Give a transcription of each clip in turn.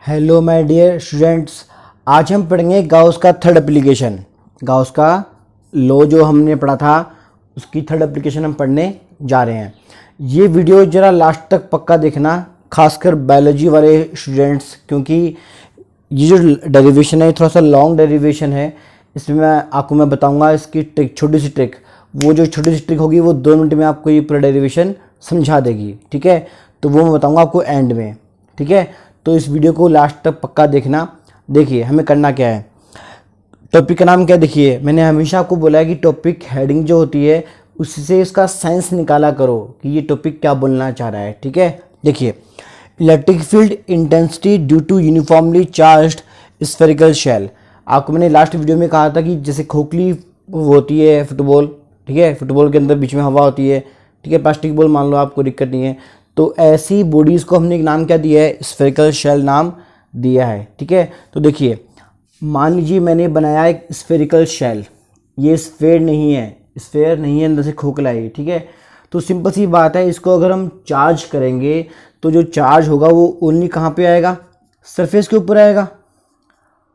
Hello my dear students, आज हम पढ़ेंगे गाउस का थर्ड एप्लीकेशन। गाउस का लॉ जो हमने पढ़ा था उसकी थर्ड एप्लीकेशन हम पढ़ने जा रहे हैं। ये वीडियो ज़रा लास्ट तक पक्का देखना, खासकर बायोलॉजी वाले स्टूडेंट्स, क्योंकि ये जो डेरिवेशन है थोड़ा सा लॉन्ग डेरिवेशन है। इसमें मैं बताऊंगा इसकी ट्रिक, छोटी सी ट्रिक। वो जो छोटी सी ट्रिक होगी वो 2 मिनट में आपको ये पूरा डेरिवेशन समझा देगी, ठीक है। तो वो मैं बताऊंगा आपको एंड में, ठीक है। तो इस वीडियो को लास्ट तक पक्का देखना। देखिए हमें करना क्या है, टॉपिक का नाम क्या है। देखिए मैंने हमेशा आपको बोला है कि टॉपिक हेडिंग जो होती है उससे इसका साइंस निकाला करो कि ये टॉपिक क्या बोलना चाह रहा है, ठीक है। देखिए, electric field intensity due to uniformly charged spherical shell. आपको मैंने लास्ट वीडियो में कहा था कि जैसे खोखली होती है फुटबॉल, ठीक है, फुटबॉल के अंदर बीच में हवा होती है, ठीक है, प्लास्टिक बॉल मान लो, आपको दिक्कत नहीं है। तो ऐसी बॉडीज़ को हमने एक नाम क्या दिया है, स्फेरिकल शेल नाम दिया है, ठीक है। तो देखिए मान लीजिए मैंने बनाया एक स्फेरिकल शेल, ये स्फेयर नहीं है, अंदर से खोखला है, ठीक है। तो सिंपल सी बात है, इसको अगर हम चार्ज करेंगे तो जो चार्ज होगा वो ओनली कहाँ पे आएगा, सरफेस के ऊपर आएगा।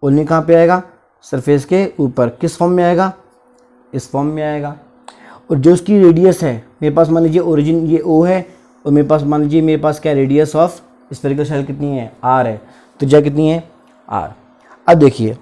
ओनली कहाँ पे आएगा, सरफेस के ऊपर। किस फॉर्म में आएगा, इस फॉर्म में आएगा। और जो उसकी रेडियस है, मेरे पास मान लीजिए ओरिजिन ये ओ है, और मेरे पास मान लीजिए मेरे पास क्या रेडियस ऑफ स्फेरिकल शेल कितनी है, आर है। तो क्या कितनी है, आर। अब देखिए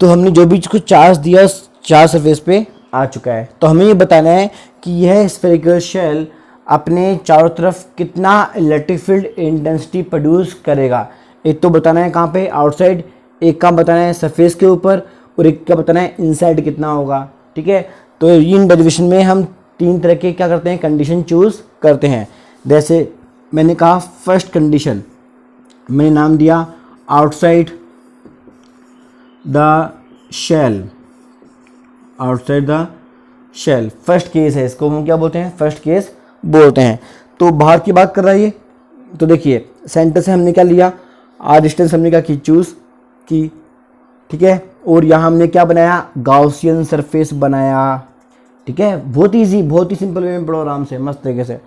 तो हमने जो भी इसको चार्ज दिया चार्ज सरफेस पे आ चुका है। तो हमें ये बताना है कि यह स्फेरिकल शेल अपने चारों तरफ कितना इलेक्ट्रिक फील्ड इंटेंसिटी प्रोड्यूस करेगा। एक तो बताना है कहाँ पे, आउटसाइड, एक का बताना है सरफेस के ऊपर, और एक का बताना है इनसाइड कितना होगा, ठीक है। तो इन डेरिवेशन में हम 3 तरह के क्या करते हैं, कंडीशन चूज करते हैं। जैसे मैंने कहा फर्स्ट कंडीशन, मैंने नाम दिया outside the shell, outside the shell first case है, इसको हम क्या बोलते हैं, फर्स्ट केस बोलते हैं। तो बाहर की बात कर रहा है ये। तो देखिए सेंटर से हमने क्या लिया, आर डिस्टेंस हमने क्या की, चूज की, ठीक है। और यहाँ हमने क्या बनाया, गाउसियन सरफेस बनाया, ठीक है। बहुत ईजी, बहुत ही सिंपल वे में पढ़ो आराम से, मस्त तरीके से,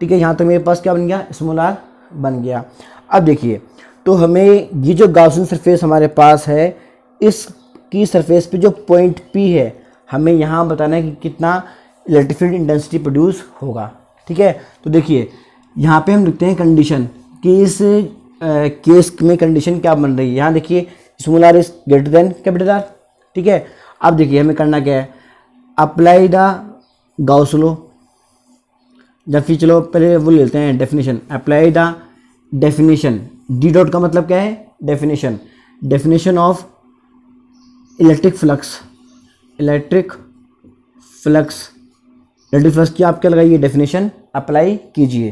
ठीक है। यहाँ तो मेरे पास क्या बन गया, स्मॉल आर बन गया। अब देखिए तो हमें ये जो गाउसियन सरफेस हमारे पास है, इसकी सरफेस पे जो पॉइंट पी है, हमें यहाँ बताना है कि कितना इलेक्ट्रिक फील्ड इंटेंसिटी प्रोड्यूस होगा, ठीक है। तो देखिए यहाँ पे हम लिखते हैं कंडीशन कि इस केस में कंडीशन क्या बन रही है। यहाँ देखिए small R is greater than capital R, ठीक है। अब देखिए हमें करना क्या है, अप्लाई द गाउस लॉ, या फिर चलो पहले वो लेते हैं definition. Apply the definition, D dot का मतलब क्या है, definition, definition of electric flux, electric flux, electric flux की आप क्या लगाइए, डेफिनेशन अप्लाई कीजिए।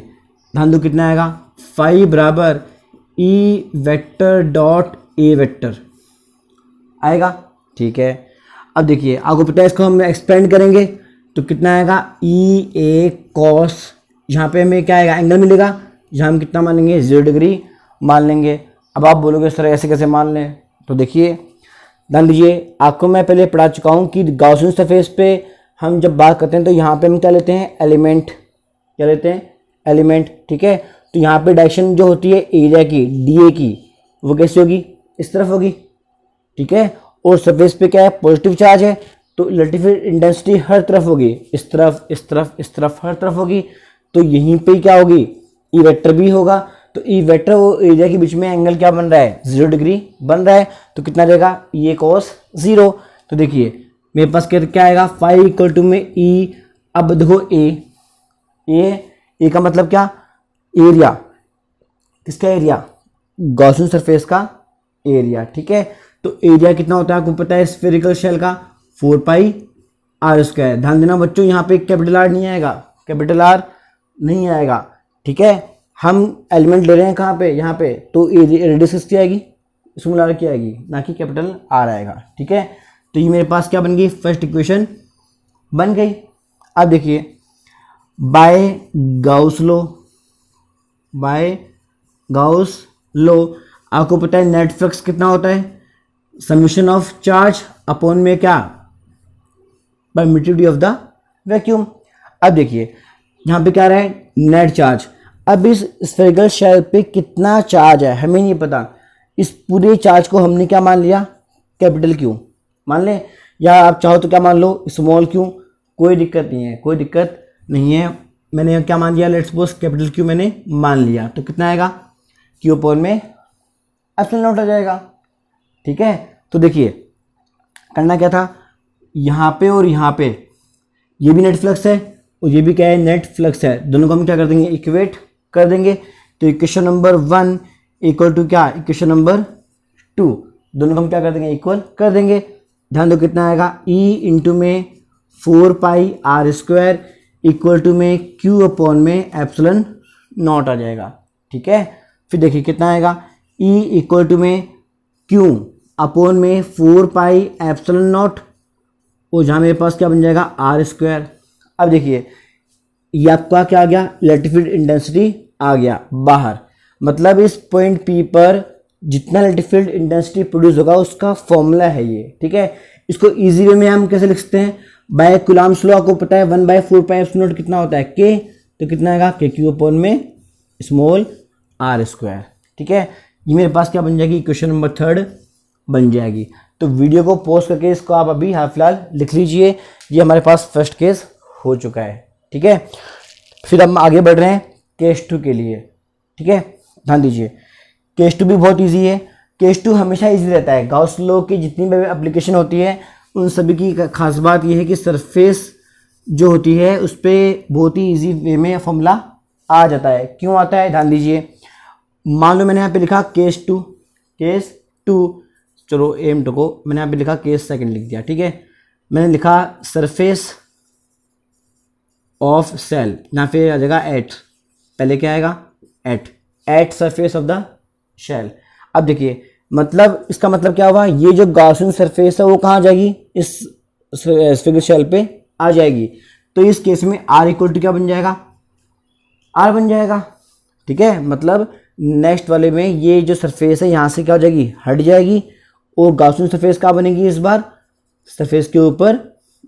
ध्यान दो कितना आएगा, फाई बराबर E vector dot A vector आएगा, ठीक है। अब देखिए आपको पता है इसको हम एक्सपेंड करेंगे तो कितना आएगा, ई ए कॉस, यहाँ पे हमें क्या आएगा, एंगल मिलेगा, जहाँ हम कितना मान लेंगे, 0 डिग्री मान लेंगे। अब आप बोलोगे सर ऐसे कैसे मान लें, तो देखिए ध्यान दीजिए, आपको मैं पहले पढ़ा चुका हूँ कि गाउसियन सरफेस पे हम जब बात करते हैं तो यहाँ पे हम क्या लेते हैं, एलिमेंट, क्या लेते हैं, एलिमेंट, ठीक है। तो यहाँ पे डायरेक्शन जो होती है एरिया की, डी ए की, वो कैसी होगी, इस तरफ होगी, ठीक है। और सरफेस पे क्या है, पॉजिटिव चार्ज है, तो इलेक्ट्रिक फील्ड इंटेंसिटी हर तरफ होगी, इस तरफ, इस तरफ, इस तरफ, हर तरफ होगी। तो यहीं पे क्या होगी, ई वेक्टर भी होगा। तो ई वेक्टर और एरिया के बीच में एंगल क्या बन रहा है, 0 डिग्री बन रहा है। तो कितना रहेगा, ई कॉस 0। तो देखिए मेरे पास क्या आएगा, फाई इक्वल टू में ई। अब देखो ए का मतलब क्या, एरिया, किसका एरिया, गॉसियन सरफेस का एरिया, ठीक है। तो एरिया कितना होता है आपको पता है स्फेरिकल शेल का, 4 पाई आर स्क्वायर। ध्यान देना बच्चों, यहाँ पे कैपिटल आर नहीं आएगा, कैपिटल आर नहीं आएगा, ठीक है। हम एलिमेंट ले रहे हैं कहाँ पे, यहाँ पे, तो रेडियस किसकी आएगी, स्मॉल आर की आएगी, ना कि कैपिटल आर आएगा, ठीक है। तो ये मेरे पास क्या बन गई, फर्स्ट इक्वेशन बन गई। अब देखिए by Gauss law, by Gauss law आपको पता है नेट फ्लक्स कितना होता है, समीशन ऑफ चार्ज अपॉन में क्या, परमिटिविटी ऑफ द वैक्यूम। अब देखिए यहाँ पे क्या रहा है, नेट चार्ज। अब इस स्फेरिकल शेल पे कितना चार्ज है हमें नहीं पता, इस पूरे चार्ज को हमने क्या मान लिया, कैपिटल क्यू मान लें, या आप चाहो तो क्या मान लो, स्मॉल क्यू, कोई दिक्कत नहीं है, कोई दिक्कत नहीं है। मैंने क्या मान लिया, लेट्स सपोज कैपिटल क्यू मैंने मान लिया, तो कितना आएगा, क्यू अपॉन में एप्सिलॉन नॉट आ जाएगा। ठीक है, तो देखिए करना क्या था, यहाँ पे और यहाँ पे ये भी नेट फ्लक्स है और ये भी क्या है, नेट फ्लक्स है, दोनों को हम क्या कर देंगे, इक्वेट कर देंगे। तो इक्वेशन नंबर 1 इक्वल टू क्या, इक्वेशन नंबर 2, दोनों को हम क्या कर देंगे, इक्वल कर देंगे। ध्यान दो कितना आएगा, ई इंटू में 4 पाई आर स्क्वायर इक्वल टू में क्यू अपॉन में एप्सिलॉन नॉट आ जाएगा। ठीक है, फिर देखिए कितना आएगा, ई इक्वल टू में क्यू अपॉन में 4 पाई एप्सिलॉन नॉट, और जहाँ मेरे पास क्या बन जाएगा, आर स्क्वायर। अब देखिए ये आपका क्या आ गया, इलेक्ट्रिक फील्ड इंटेंसिटी आ गया बाहर, मतलब इस पॉइंट पी पर जितना इलेक्ट्रिक फील्ड इंटेंसिटी प्रोड्यूस होगा उसका फॉर्मूला है ये। ठीक है, इसको इजी वे में हम कैसे लिख सकते हैं, बाय कूलम्ब्स लॉ आपको पता है 1/4 पाई एप्सिलॉन नॉट कितना होता है, के, तो कितना आएगा, के क्यू अपॉन में स्मॉल आर स्क्वायर। ठीक है, ये मेरे पास क्या बन जाएगी, इक्वेशन नंबर 3 बन जाएगी। तो वीडियो को पॉज करके इसको आप अभी हाल फिलहाल लिख लीजिए, ये हमारे पास फर्स्ट केस हो चुका है। ठीक है, फिर हम आगे बढ़ रहे हैं केस 2 के लिए। ठीक है, ध्यान दीजिए, केस 2 भी बहुत इजी है। केस 2 हमेशा इजी रहता है, गाउस लॉ की जितनी भी एप्लीकेशन होती है उन सभी की खास बात यह है कि सरफेस जो होती है उस पर बहुत ही इजी वे में फॉर्मूला आ जाता है। क्यों आता है, ध्यान दीजिए, मान लो मैंने यहाँ पे लिखा केस 2, चलो एम टू को मैंने यहाँ पे लिखा केस 2 लिख दिया। ठीक है, मैंने लिखा सरफेस ऑफ सेल, यहाँ पे आ जाएगा एट, पहले क्या आएगा, at surface of the shell. अब देखिए मतलब इसका मतलब क्या हुआ, ये जो गॉसियन सरफेस है वो कहाँ जाएगी, इस स्फीयर शेल पे आ जाएगी। तो इस केस में आर इक्वल टू क्या बन जाएगा, आर बन जाएगा। ठीक है, मतलब नेक्स्ट वाले में ये जो सरफेस है यहाँ से क्या हो जाएगी, हट जाएगी, और गॉसियन सरफेस कहाँ बनेगी, इस बार सरफेस के ऊपर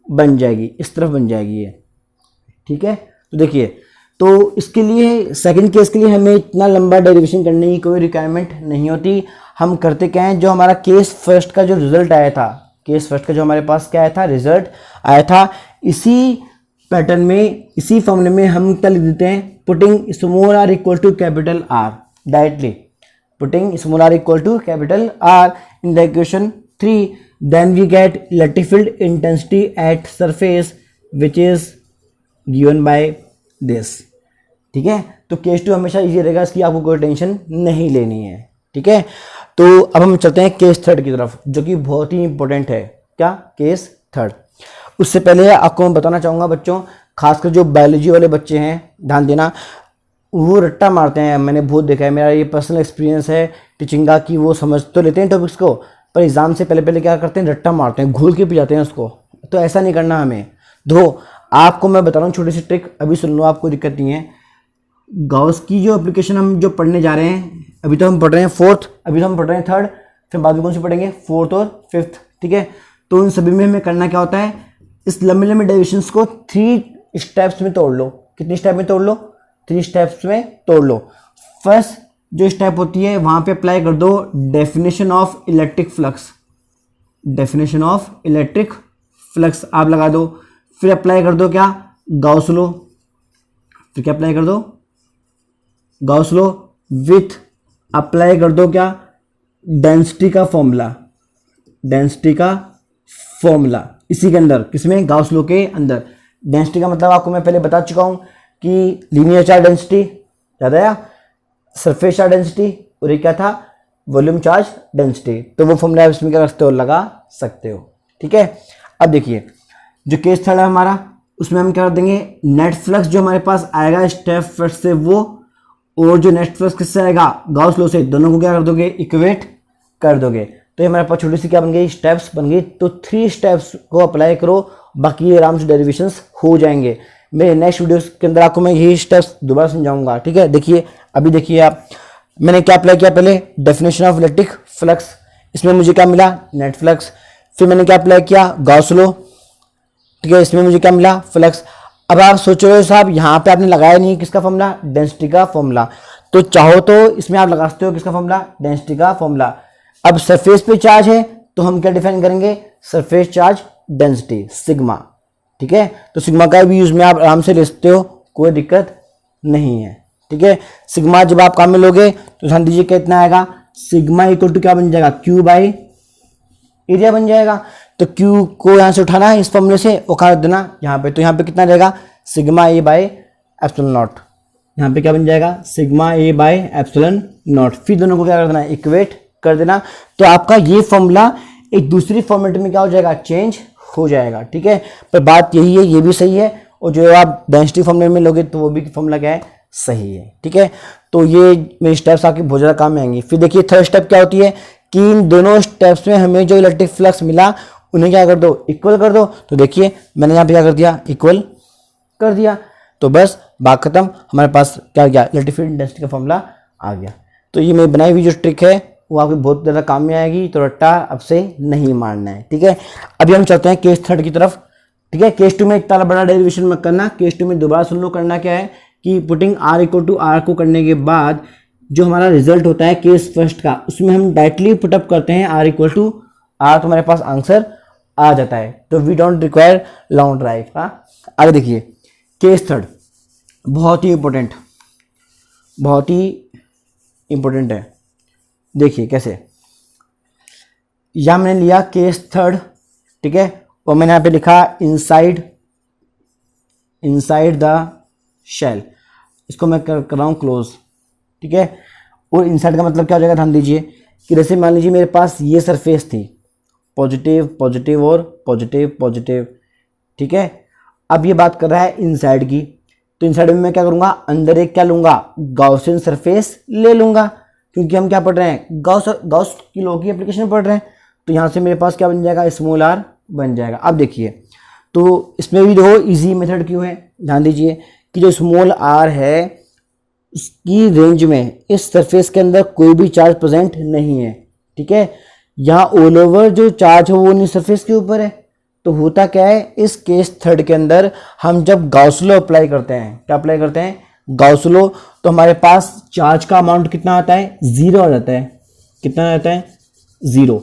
बन जाएगी, इस तरफ बन जाएगी ये। ठीक है, तो देखिए, तो इसके लिए सेकंड केस के लिए हमें इतना लंबा डेरिवेशन करने की कोई रिक्वायरमेंट नहीं होती। हम करते क्या हैं, जो हमारा केस फर्स्ट का जो रिजल्ट आया था, केस फर्स्ट का जो हमारे पास क्या आया था, रिजल्ट आया था, इसी पैटर्न में, इसी फॉर्मूले में हम क्या लिख देते हैं, putting small R equal to capital R, directly putting small R equal to capital R in the equation 3, then we get electric field intensity at surface which is given by this. ठीक है, तो case 2 हमेशा easy रहेगा, इसकी आपको कोई tension नहीं लेनी है। ठीक है, तो अब हम चलते हैं केस 3 की तरफ, जो कि बहुत ही इंपॉर्टेंट है। क्या, केस 3। उससे पहले आपको मैं बताना चाहूँगा बच्चों, खासकर जो बायोलॉजी वाले बच्चे हैं, ध्यान देना, वो रट्टा मारते हैं, मैंने बहुत देखा है, मेरा ये पर्सनल एक्सपीरियंस है टीचिंग का, कि वो समझ तो लेते हैं टॉपिक्स को, पर एग्जाम से पहले क्या करते हैं, रट्टा मारते हैं, घूल के पी जाते हैं उसको। तो ऐसा नहीं करना हमें। दो आपको मैं बता रहा हूँ छोटी सी ट्रिक, अभी सुन लो, आपको दिक्कत नहीं है। गॉस की जो एप्लीकेशन हम जो पढ़ने जा रहे हैं, अभी तो हम पढ़ रहे हैं 4th, अभी तो हम पढ़ रहे हैं 3rd, फिर बाद में कौन सी पढ़ेंगे, 4th और 5th। ठीक है, तो उन सभी में हमें करना क्या होता है, इस लंबे लंबे डेरिवेशंस को 3 स्टेप्स में तोड़ लो। कितनी स्टेप में तोड़ लो, 3 स्टेप्स में तोड़ लो। फर्स्ट जो स्टेप होती है वहाँ पे अप्लाई कर दो definition of electric flux, definition of electric flux आप लगा दो। फिर अप्लाई कर दो क्या, गॉस लॉ, फिर क्या अप्लाई कर दो, गॉस लॉ विथ अप्लाई कर दो क्या, डेंसिटी का फॉर्मूला, डेंसिटी का फॉर्मूला इसी के अंदर, किसमें, गॉस लॉ के अंदर। डेंसिटी का मतलब आपको मैं पहले बता चुका हूं कि लीनियर चार्ज डेंसिटी, याद आया, सरफेस चार्ज डेंसिटी, और ये क्या था, वॉल्यूम चार्ज डेंसिटी। तो वो फॉर्मूला आप इसमें क्या रखते हो, लगा सकते हो। ठीक है, अब देखिए जो केस 3 है हमारा, उसमें हम क्या कर देंगे, नेट फ्लक्स जो हमारे पास आएगा स्टेप फर्स्ट से वो, और जो नेट फ्लक्स किससे आएगा, गॉस लॉ से, दोनों को क्या कर दोगे, इक्वेट कर दोगे। तो ये हमारे पास छोटी सी क्या बन गई, स्टेप्स बन गई। तो 3 स्टेप्स को अप्लाई करो, बाकी आराम से डेरिवेशंस हो जाएंगे। मेरे नेक्स्ट वीडियो के अंदर आपको मैं यही स्टेप्स दोबारा समझाऊंगा। ठीक है, देखिए अभी देखिए आप, मैंने क्या अप्लाई किया, पहले डेफिनेशन ऑफ इलेक्ट्रिक फ्लक्स, इसमें मुझे क्या मिला, नेट फ्लक्स। फिर मैंने क्या अप्लाई किया, गॉस लॉ, ठीक है, इसमें मुझे क्या मिला, फ्लक्स। अब आप सोच रहे हो साहब यहाँ पे आपने लगाया नहीं किसका फॉर्मूला, डेंसिटी का फॉर्मूला, तो चाहो तो इसमें आप लगा सकते हो किसका फॉर्मूला, डेंसिटी का फॉर्मूला। अब सरफेस पे चार्ज है तो हम क्या डिफाइन करेंगे, सरफेस चार्ज डेंसिटी सिग्मा, ठीक है। तो सिग्मा का भी यूज में आप आराम से ले सकते हो, कोई दिक्कत नहीं है, ठीक है। सिग्मा जब आप काम में लोगे तो ध्यान दीजिए कितना आएगा, सिग्मा इक्वल टू क्या बन जाएगा, क्यू बाई एरिया बन जाएगा। तो क्यू को यहाँ से उठाना है इस फॉर्मूले से, और कर देना यहाँ पे, तो यहाँ पे कितना रहेगा, sigma A by epsilon not, यहाँ पे क्या बन जाएगा, sigma A by epsilon not. फिर दोनों को क्या कर देना, इक्वेट कर देना। तो आपका ये फॉर्मूला एक दूसरी फॉर्मेट में क्या हो जाएगा, चेंज हो जाएगा, ठीक है। पर बात यही है, ये भी सही है, और जो आप डेंसिटी फॉर्मूले में लोगे तो वो भी फॉर्मूला क्या है, सही है, ठीक है। तो ये मेरे स्टेप्स आपके बहुत ज़्यादा काम में आएंगे। फिर देखिए थर्ड स्टेप क्या होती है कि इन दोनों स्टेप्स में हमें जो इलेक्ट्रिक फ्लक्स मिला उन्हें क्या कर दो, इक्वल कर दो। तो देखिए मैंने यहाँ पे क्या कर दिया, इक्वल कर दिया, तो बस बात खत्म, हमारे पास क्या गया, इलेक्ट्रिक फील्ड डेंसिटी का फॉर्मूला आ गया। तो ये मेरी बनाई हुई जो ट्रिक है वो आपको बहुत ज़्यादा काम में आएगी, तो रट्टा अब से नहीं मारना है, ठीक है। अभी हम चलते हैं केस थर्ड की तरफ, ठीक है। केस टू में इतना बड़ा डेरिवेशन मत करना, केस टू में दोबारा सुन लो। करना क्या है कि putting R equal to R को करने के बाद जो हमारा रिजल्ट होता है केस फर्स्ट का, उसमें हम डायरेक्टली पुटअप करते हैं आर इक्वल टू आर, तो हमारे पास आंसर आ जाता है। तो we don't require long drive. हाँ, आगे देखिए केस थर्ड, बहुत ही इंपॉर्टेंट, बहुत ही इंपॉर्टेंट है। देखिए कैसे, यहां मैंने लिया केस थर्ड, ठीक है, और मैंने यहां पे लिखा इनसाइड द शेल, इसको मैं कर रहा हूं क्लोज, ठीक है। और इनसाइड का मतलब क्या हो जाएगा, ध्यान दीजिए कि जैसे मान लीजिए मेरे पास ये सरफेस थी, पॉजिटिव पॉजिटिव और पॉजिटिव पॉजिटिव, ठीक है। अब ये बात कर रहा है इनसाइड की, तो इनसाइड में मैं क्या करूंगा, अंदर एक क्या लूंगा, गॉसियन सरफेस ले लूंगा, क्योंकि हम क्या पढ़ रहे हैं, गॉस की लॉ की एप्लीकेशन पढ़ रहे हैं। तो यहाँ से मेरे पास क्या बन जाएगा, स्मॉल आर बन जाएगा। अब देखिए तो इसमें भी देखो इजी मेथड क्यों है, ध्यान दीजिए कि जो स्मॉल आर है उसकी रेंज में इस सरफेस के अंदर कोई भी चार्ज प्रेजेंट नहीं है, ठीक है। यहाँ ऑल ओवर जो चार्ज है वो नहीं सरफेस के ऊपर है। तो होता क्या है, इस केस थर्ड के अंदर हम जब गॉस लॉ अप्लाई करते हैं, क्या अप्लाई करते हैं, गॉस लॉ, तो हमारे पास चार्ज का अमाउंट कितना आता है, जीरो आ जाता है। कितना आता है, जीरो।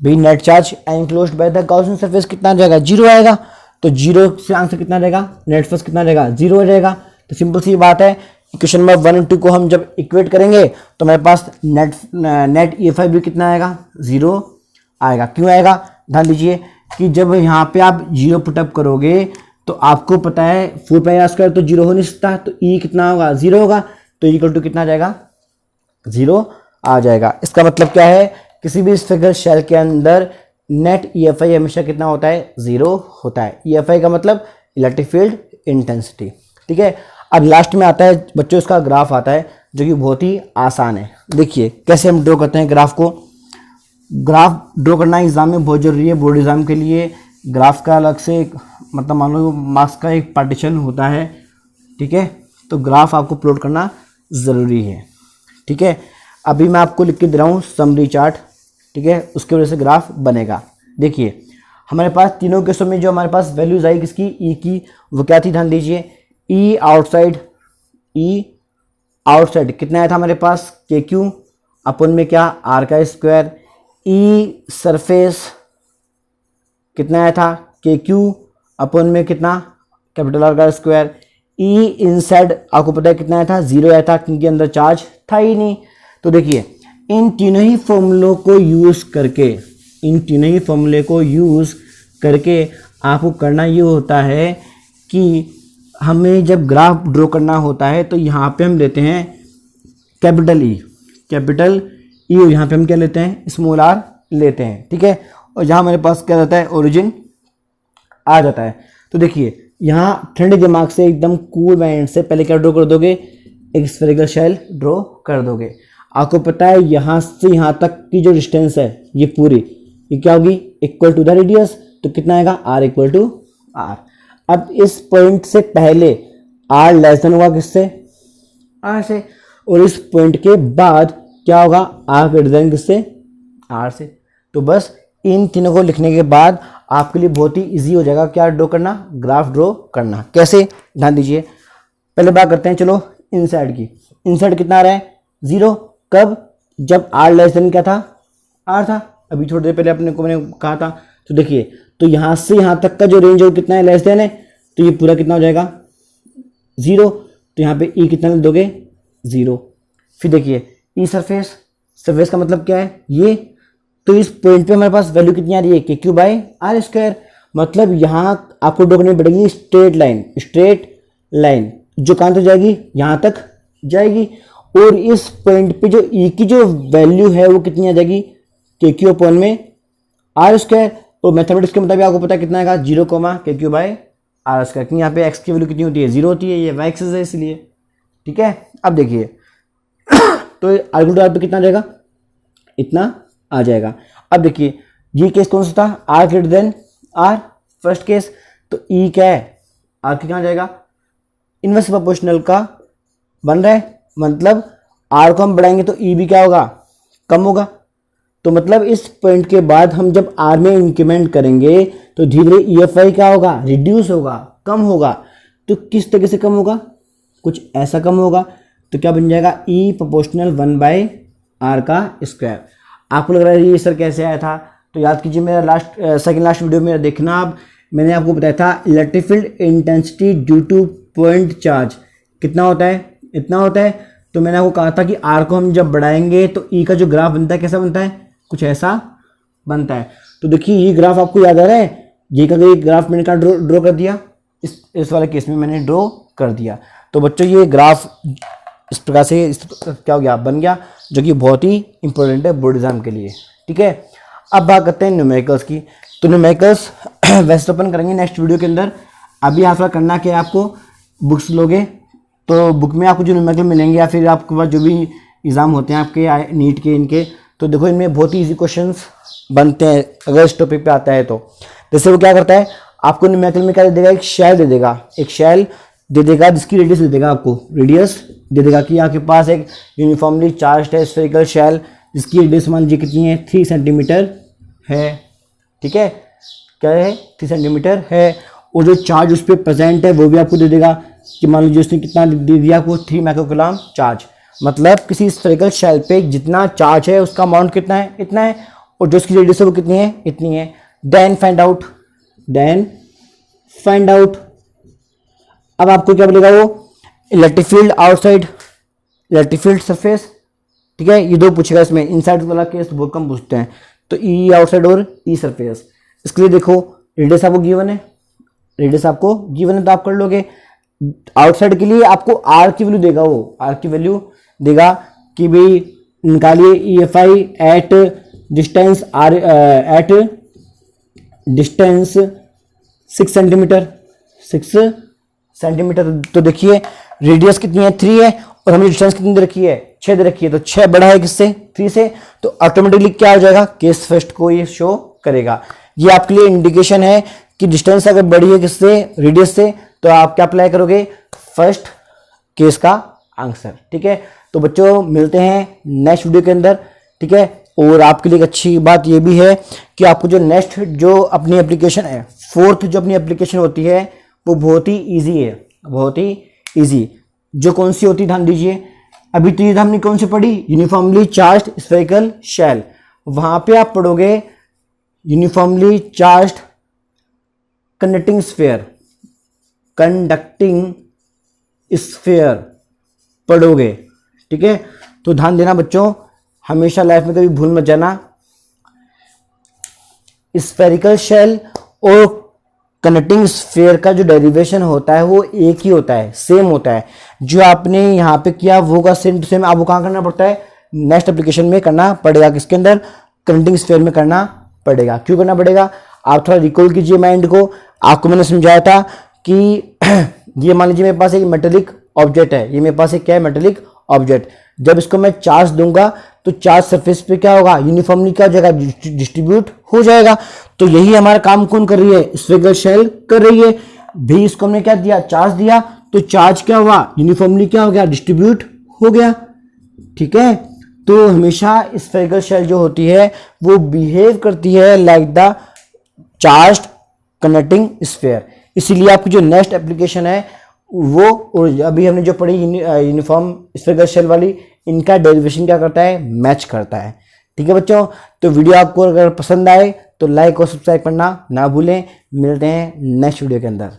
भाई net charge enclosed by the Gaussian surface कितना आ जाएगा, जीरो आएगा। तो जीरो से आंसर कितना रहेगा, नेट फोर्स कितना रहेगा, जीरो रहेगा। तो सिंपल सी बात है, इक्वेशन नंबर 1 और 2 को हम जब इक्वेट करेंगे तो हमारे पास नेट EFI भी कितना आएगा, जीरो आएगा। क्यों आएगा, ध्यान दीजिए कि जब यहाँ पे आप जीरो पुटअप करोगे तो आपको पता है 4πr² तो जीरो हो नहीं सकता, तो E कितना होगा, जीरो होगा। तो इक्वल टू कितना आ जाएगा, जीरो आ जाएगा। इसका मतलब क्या है, किसी भी स्फेरिकल शेल के अंदर नेट EFI हमेशा कितना होता है, जीरो होता है। EFI का मतलब इलेक्ट्रिक फील्ड इंटेंसिटी, ठीक है। अब लास्ट में आता है बच्चों इसका ग्राफ आता है, जो कि बहुत ही आसान है। देखिए कैसे हम ड्रॉ करते हैं ग्राफ को। ग्राफ ड्रॉ करना एग्जाम में बहुत जरूरी है, बोर्ड एग्जाम के लिए। ग्राफ का अलग से मतलब मान लो मार्क्स का एक पार्टीशन होता है, ठीक है। तो ग्राफ आपको प्लॉट करना ज़रूरी है, ठीक है। अभी मैं आपको लिख के दे रहा हूँ समरी चार्ट, ठीक है, उसकी वजह से ग्राफ बनेगा। देखिए हमारे पास तीनों केसों में जो हमारे पास वैल्यूज आई किसकी, ई की, वो क्या थी, ध्यान दीजिए। ई आउटसाइड कितना आया था हमारे पास, के क्यू अपन में क्या, आर का स्क्वायर। ई सरफेस कितना आया था, के क्यू अपन में कितना, कैपिटल आर का स्क्वायर। ई इनसाइड आपको पता है कितना आया था, जीरो आया था, क्योंकि अंदर चार्ज था ही नहीं। तो देखिए इन तीनों ही फॉर्मूलों को यूज करके आपको करना ये होता है कि हमें जब ग्राफ ड्रॉ करना होता है तो यहाँ पे हम लेते हैं कैपिटल ई, और यहाँ पे हम क्या लेते हैं, स्मॉल आर लेते हैं, ठीक है। और यहाँ हमारे पास क्या रहता है, ओरिजिन आ जाता है। तो देखिए यहाँ ठंडे दिमाग से एकदम कूल माइंड से पहले क्या ड्रॉ कर दोगे, एक स्फेरिकल शेल ड्रॉ कर दोगे। आपको पता है यहाँ से यहाँ तक की जो डिस्टेंस है ये पूरी, ये क्या होगी, इक्वल टू द रेडियस। तो कितना आएगा, आर इक्वल टू आर। अब इस पॉइंट से पहले आर लेस देन होगा किससे, आर से, और इस पॉइंट के बाद क्या होगा, आर ग्रेटर देन किससे, आर से। तो बस इन तीनों को लिखने के बाद आपके लिए बहुत ही इजी हो जाएगा क्या ड्रॉ करना, ग्राफ ड्रॉ करना। कैसे, ध्यान दीजिए। पहले बात करते हैं चलो इनसाइड की। इनसाइड कितना आ रहा है, 0। कब, जब r लेस देन क्या था, r था। अभी थोड़ी देर पहले अपने को मैंने कहा था। तो देखिए, तो यहाँ से यहाँ तक का जो रेंज है कितना है, लेस देन है, तो ये पूरा कितना हो जाएगा, 0। तो यहाँ पे e कितना दोगे, 0। फिर देखिए ई सरफेस, सरफेस का मतलब क्या है, ये। तो इस पॉइंट पे हमारे पास वैल्यू कितनी आ रही है, के क्यू बाई आर स्क्वायर। मतलब यहाँ आपको ड्रॉ करनी पड़ेगी स्ट्रेट लाइन, स्ट्रेट लाइन जो कहाँ तक जाएगी, यहाँ तक जाएगी। और इस पॉइंट पे जो ई की जो वैल्यू है वो कितनी आ जाएगी, के क्यू अपॉन में आर स्क्वायर। तो मैथमेटिक्स के मुताबिक आपको पता है कितना आएगा, 0 के क्यू बाई आर स्क्वायर। क्योंकि यहाँ पे एक्स की वैल्यू कितनी होती है, 0 होती है, ये वाई एक्सिस है इसलिए। ठीक है, अब देखिए तो आर्गुमेंट आर पे कितना आ जाएगा, इतना आ जाएगा। अब देखिए ये केस कौन सा था, R greater than R, first case. तो ई क्या है, आर के कहाँ जाएगा, इनवर्स प्रोपोर्शनल का बन रहा है। मतलब आर को हम बढ़ाएंगे तो ई भी क्या होगा, कम होगा। तो मतलब इस पॉइंट के बाद हम जब आर में इंक्रीमेंट करेंगे तो धीरे धीरे ई एफ आई क्या होगा, रिड्यूस होगा, कम होगा। तो किस तरीके से कम होगा, कुछ ऐसा कम होगा। तो क्या बन जाएगा, ई प्रोपोर्शनल 1/r का स्क्वायर। आपको लग रहा है ये सर कैसे आया था, तो याद कीजिए मेरा सेकंड लास्ट वीडियो में देखना आप, मैंने आपको बताया था electric field intensity due two point charge कितना होता है, इतना होता है। तो मैंने आपको कहा था कि आर को हम जब बढ़ाएंगे तो ई का जो ग्राफ बनता है कैसा बनता है, कुछ ऐसा बनता है। तो देखिए ये ग्राफ आपको याद आ रहा है, ये का ग्राफ मैंने कहा ड्रॉ कर दिया, इस वाले केस में मैंने ड्रॉ कर दिया। तो बच्चों ये ग्राफ इस प्रकार से क्या हो गया, बन गया, जो कि बहुत ही इंपॉर्टेंट है बोर्ड एग्जाम के लिए। ठीक है, अब बात करते हैं न्यूमेरिकल्स की। तो न्यूमेरिकल्स वैसे ओपन करेंगे नेक्स्ट वीडियो के अंदर। अभी आपका करना क्या है, आपको बुक्स लोगे तो बुक में आपको जो न्यूमेरिकल मिलेंगे या फिर आपके पास जो भी एग्ज़ाम होते हैं आपके नीट के इनके, तो देखो इनमें बहुत ही ईजी क्वेश्चंस बनते हैं अगर इस टॉपिक पे आता है तो। जैसे वो क्या करता है, आपको न्यूमेरिकल में क्या दे देगा, एक शेल दे देगा, एक शेल दे देगा जिसकी रेडियस दे देगा, आपको रेडियस दे देगा कि आपके पास एक यूनिफॉर्मली चार्ज्ड है स्फेरिकल शेल जिसकी रेडियस मान लीजिए कितनी है, 3 सेंटीमीटर है। ठीक है, क्या है, 3 सेंटीमीटर है। और जो चार्ज उस पर प्रेजेंट है वो भी आपको दे देगा कि मान लीजिए उसने कितना दे दिया आपको, 3 माइक्रोकूलम चार्ज। मतलब किसी स्फेरिकल शेल पे जितना चार्ज है उसका अमाउंट कितना है, इतना है। और जो उसकी रेडियस है वो कितनी है, इतनी है। देन फाइंड आउट, अब आपको क्या बोलेगा वो, electric field outside, electric field surface. ठीक है, ये दो पूछेगा इसमें, इनसाइड वाला केस बहुत कम पूछते हैं। तो ई आउटसाइड और ई सरफेस। इसके लिए देखो रेडियस आपको गिवन है, रेडियस आपको गिवन है तो आप कर लोगे। आउटसाइड के लिए आपको आर की वैल्यू देगा, वो आर की वैल्यू देगा कि भाई निकालिए E F I at distance R, at distance 6 centimetre, 6 centimetre. तो देखिए रेडियस कितनी है, 3 है, और हमें डिस्टेंस कितनी दे रखी है, 6 दे रखी है। तो 6 बड़ा है किससे, 3 से। तो ऑटोमेटिकली क्या हो जाएगा, केस फर्स्ट को ये शो करेगा। ये आपके लिए इंडिकेशन है कि डिस्टेंस अगर बड़ी है किससे, रेडियस से, तो आप क्या अप्लाई करोगे, फर्स्ट केस का आंसर। ठीक है, तो बच्चों मिलते हैं नेक्स्ट वीडियो के अंदर। ठीक है, और आपके लिए एक अच्छी बात ये भी है कि आपको जो नेक्स्ट जो अपनी एप्लीकेशन है, फोर्थ जो अपनी एप्लीकेशन होती है वो बहुत ही ईजी है, बहुत ही ईजी। जो कौन सी होती है, ध्यान दीजिए। अभी तो ये हमने कौन सी पढ़ी, यूनिफॉर्मली चार्ज्ड स्फेरिकल शेल। वहां पे आप पढ़ोगे uniformly charged conducting sphere, conducting sphere पढ़ोगे। ठीक है, तो ध्यान देना बच्चों, हमेशा लाइफ में कभी भूल मत जाना, स्फेरिकल शेल और कंडक्टिंग स्फीयर का जो डेरिवेशन होता है वो एक ही होता है, सेम होता है। जो आपने यहाँ पे किया वो का सेम टू सेम आपको कहाँ करना पड़ता है, नेक्स्ट एप्लीकेशन में करना पड़ेगा, किसके अंदर, कंडक्टिंग स्फीयर में करना पड़ेगा। क्यों करना पड़ेगा, आप थोड़ा रिकॉल कीजिए माइंड को। आपको मैंने समझाया था कि ये मान लीजिए मेरे पास एक मेटेलिक ऑब्जेक्ट है, ये मेरे पास एक क्या है, मेटेलिक ऑब्जेक्ट। जब इसको मैं चार्ज दूंगा तो चार्ज सरफेस पे क्या होगा, यूनिफॉर्मली क्या हो जाएगा, डिस्ट्रीब्यूट हो जाएगा। तो यही हमारा काम कौन कर रही है, स्फेरिकल शेल कर रही है। भी इसको हमने क्या दिया, चार्ज दिया, तो चार्ज क्या हुआ, यूनिफॉर्मली क्या हो गया, डिस्ट्रीब्यूट हो गया। ठीक है, तो हमेशा स्फेरिकल शेल जो होती है वो बिहेव करती है like the charged connecting sphere. इसीलिए आपकी जो नेक्स्ट एप्लीकेशन है वो, और अभी हमने जो पढ़ी यूनिफॉर्म स्फीयरिकल शेल वाली, इनका डेरिवेशन क्या करता है, मैच करता है। ठीक है बच्चों, तो वीडियो आपको अगर पसंद आए तो लाइक और सब्सक्राइब करना ना भूलें। मिलते हैं नेक्स्ट वीडियो के अंदर।